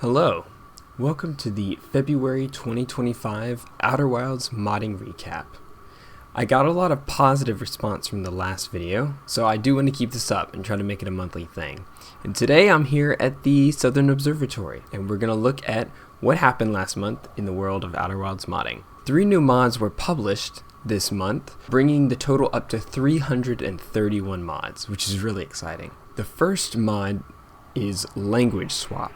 Hello, welcome to the February 2025 Outer Wilds modding recap. I got a lot of positive response from the last video, so I do want to keep this up and try to make it a monthly thing. And today I'm here at the Southern Observatory, and we're going to look at what happened last month in the world of Outer Wilds modding. 3 new mods were published this month, bringing the total up to 331 mods, which is really exciting. The first mod is Language Swap.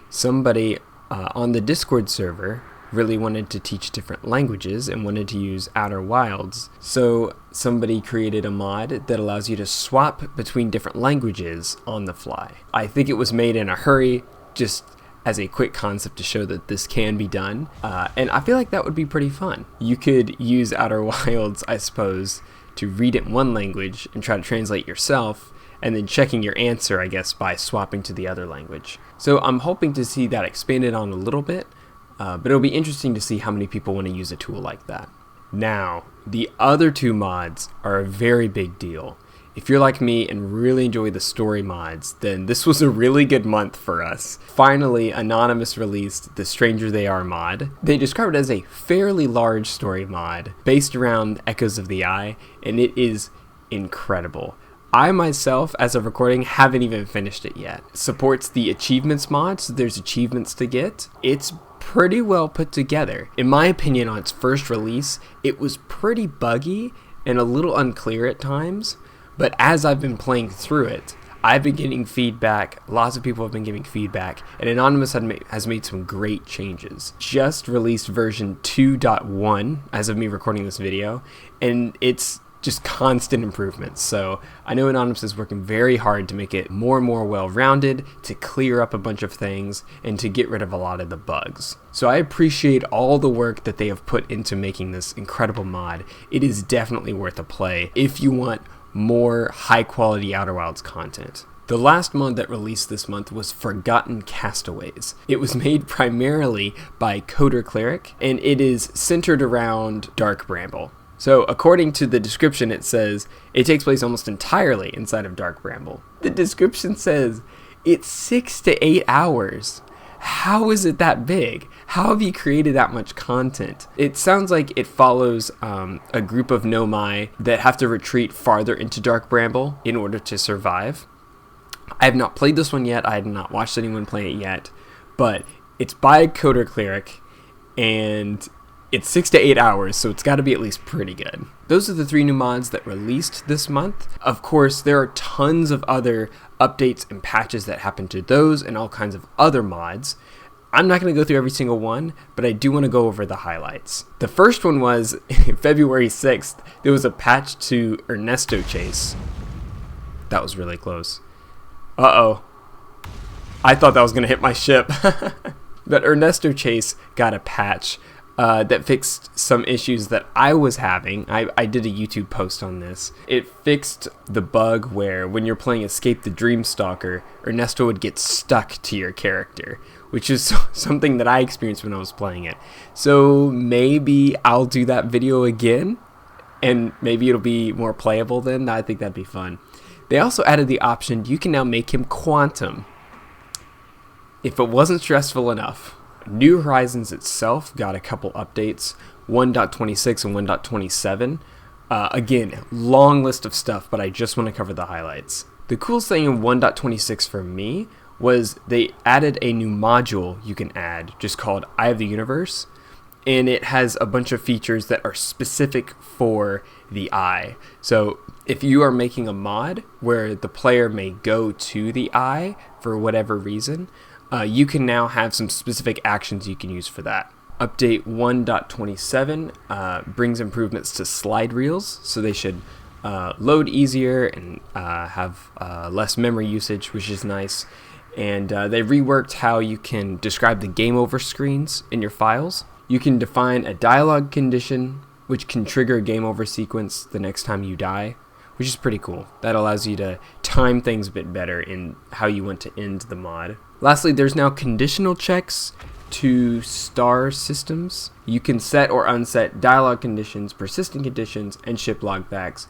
Somebody on the Discord server really wanted to teach different languages and wanted to use Outer Wilds, so somebody created a mod that allows you to swap between different languages on the fly. I think it was made in a hurry, just as a quick concept to show that this can be done, and I feel like that would be pretty fun. You could use Outer Wilds, I suppose, to read it in one language and try to translate yourself, and then checking your answer, I guess, by swapping to the other language. So I'm hoping to see that expanded on a little bit, but it'll be interesting to see how many people want to use a tool like that. Now, the other 2 mods are a very big deal. If you're like me and really enjoy the story mods, then this was a really good month for us. Finally, Anonymous released the Stranger They Are mod. They describe it as a fairly large story mod based around Echoes of the Eye, and it is incredible. I myself, as of recording, haven't even finished it yet. It supports the achievements mod, so there's achievements to get. It's pretty well put together. In my opinion, on its first release, it was pretty buggy and a little unclear at times, but as I've been playing through it, I've been getting feedback, lots of people have been giving feedback, and Anonymous has made some great changes. Just released version 2.1 as of me recording this video, and it's just constant improvements. So I know Anonymous is working very hard to make it more and more well-rounded, to clear up a bunch of things, and to get rid of a lot of the bugs. So I appreciate all the work that they have put into making this incredible mod. It is definitely worth a play if you want more high-quality Outer Wilds content. The last mod that released this month was Forgotten Castaways. It was made primarily by Coder Cleric, and it is centered around Dark Bramble. So according to the description, it says it takes place almost entirely inside of Dark Bramble. The description says it's 6 to 8 hours. How is it that big? How have you created that much content? It sounds like it follows a group of Nomai that have to retreat farther into Dark Bramble in order to survive. I have not played this one yet. I have not watched anyone play it yet, but it's by Coder Cleric, and it's 6 to 8 hours, so it's got to be at least pretty good. Those are the 3 new mods that released this month. Of course, there are tons of other updates and patches that happen to those and all kinds of other mods. I'm not going to go through every single one, but I do want to go over the highlights. The first one was February 6th. There was a patch to Ernesto Chase. That was really close. Uh-oh. I thought that was going to hit my ship. But Ernesto Chase got a patch that fixed some issues that I was having. I did a YouTube post on this. It fixed the bug where when you're playing Escape the Dreamstalker, Ernesto would get stuck to your character, which is something that I experienced when I was playing it. So maybe I'll do that video again, and maybe it'll be more playable then. I think that'd be fun. They also added the option, you can now make him quantum. If it wasn't stressful enough, New Horizons itself got a couple updates, 1.26 and 1.27. Again, long list of stuff, but I just want to cover the highlights. The coolest thing in 1.26 for me was they added a new module you can add, just called Eye of the Universe, and it has a bunch of features that are specific for the eye. So if you are making a mod where the player may go to the eye for whatever reason, you can now have some specific actions you can use for that. Update 1.27 brings improvements to slide reels, so they should load easier and have less memory usage, which is nice. And they reworked how you can describe the game over screens in your files. You can define a dialogue condition, which can trigger a game over sequence the next time you die, which is pretty cool. That allows you to time things a bit better in how you want to end the mod. Lastly, there's now conditional checks to star systems. You can set or unset dialogue conditions, persistent conditions, and ship logbacks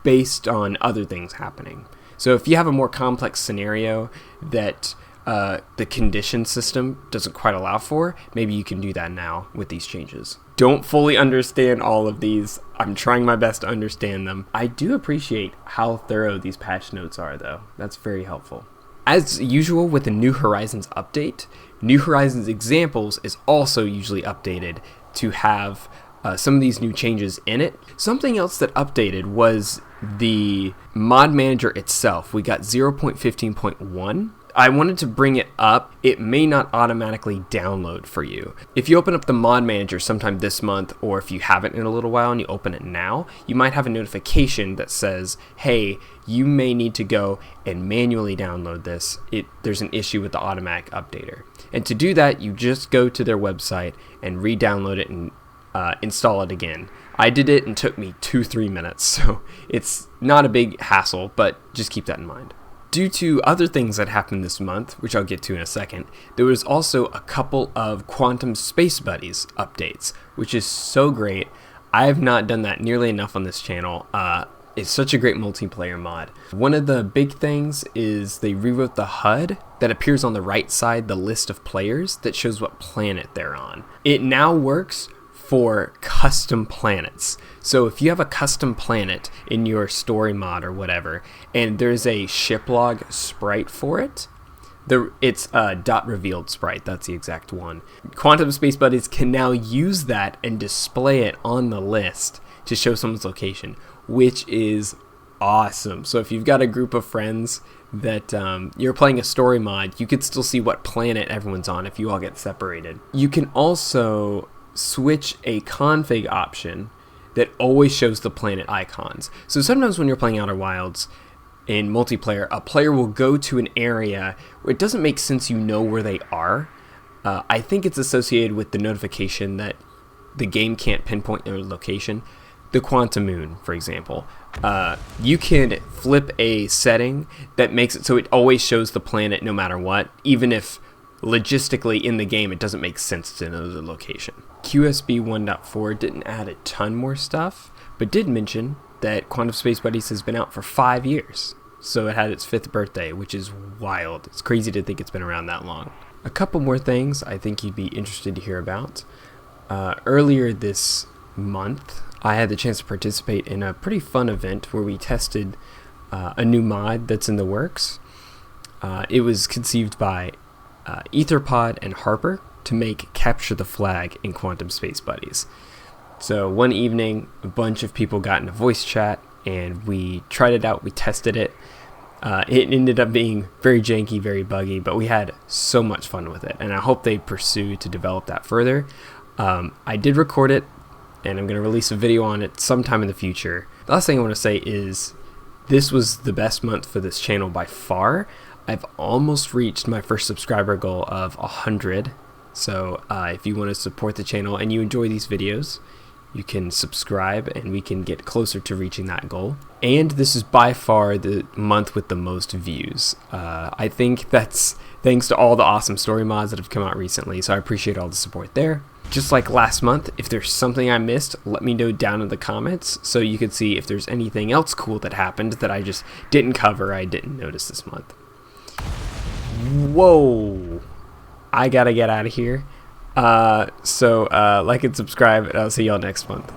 based on other things happening. So if you have a more complex scenario that the condition system doesn't quite allow for, maybe you can do that now with these changes. Don't fully understand all of these. I'm trying my best to understand them. I do appreciate how thorough these patch notes are, though. That's very helpful. As usual with the New Horizons update, New Horizons examples is also usually updated to have some of these new changes in it. Something else that updated was the mod manager itself. We got 0.15.1. I wanted to bring it up. It may not automatically download for you. If you open up the mod manager sometime this month, or if you haven't in a little while and you open it now, you might have a notification that says, hey, you may need to go and manually download this. There's an issue with the automatic updater. And to do that, you just go to their website and re-download it and install it again. I did it and it took me 2-3 minutes, so it's not a big hassle, but just keep that in mind. Due to other things that happened this month, which I'll get to in a second, there was also a couple of Quantum Space Buddies updates, which is so great. I have not done that nearly enough on this channel. It's such a great multiplayer mod. One of the big things is they rewrote the HUD that appears on the right side, the list of players that shows what planet they're on. It now works for custom planets. So if you have a custom planet in your story mod or whatever, and there's a ship log sprite for it, it's a dot revealed sprite, that's the exact one. Quantum Space Buddies can now use that and display it on the list to show someone's location, which is awesome. So if you've got a group of friends that you're playing a story mod, you could still see what planet everyone's on if you all get separated. You can also switch a config option that always shows the planet icons. So sometimes when you're playing Outer Wilds in multiplayer, a player will go to an area where it doesn't make sense you know where they are. I think it's associated with the notification that the game can't pinpoint their location. The Quantum Moon, for example. You can flip a setting that makes it so it always shows the planet no matter what, even if logistically in the game it doesn't make sense to know the location. QSB 1.4 didn't add a ton more stuff, but did mention that Quantum Space Buddies has been out for 5 years. So it had its 5th birthday, which is wild. It's crazy to think it's been around that long. A couple more things I think you'd be interested to hear about. Earlier this month, I had the chance to participate in a pretty fun event where we tested a new mod that's in the works. It was conceived by Etherpod and Harper to make Capture the Flag in Quantum Space Buddies. So one evening, a bunch of people got in a voice chat and we tried it out, we tested it. It ended up being very janky, very buggy, but we had so much fun with it, and I hope they pursue to develop that further. I did record it, and I'm going to release a video on it sometime in the future. The last thing I want to say is this was the best month for this channel by far. I've almost reached my first subscriber goal of 100. So if you want to support the channel and you enjoy these videos, you can subscribe and we can get closer to reaching that goal. And this is by far the month with the most views. I think that's thanks to all the awesome story mods that have come out recently, so I appreciate all the support there. Just like last month, if there's something I missed, let me know down in the comments so you can see if there's anything else cool that happened that I just didn't cover, I didn't notice this month. Whoa! I gotta get out of here. So like and subscribe, and I'll see y'all next month.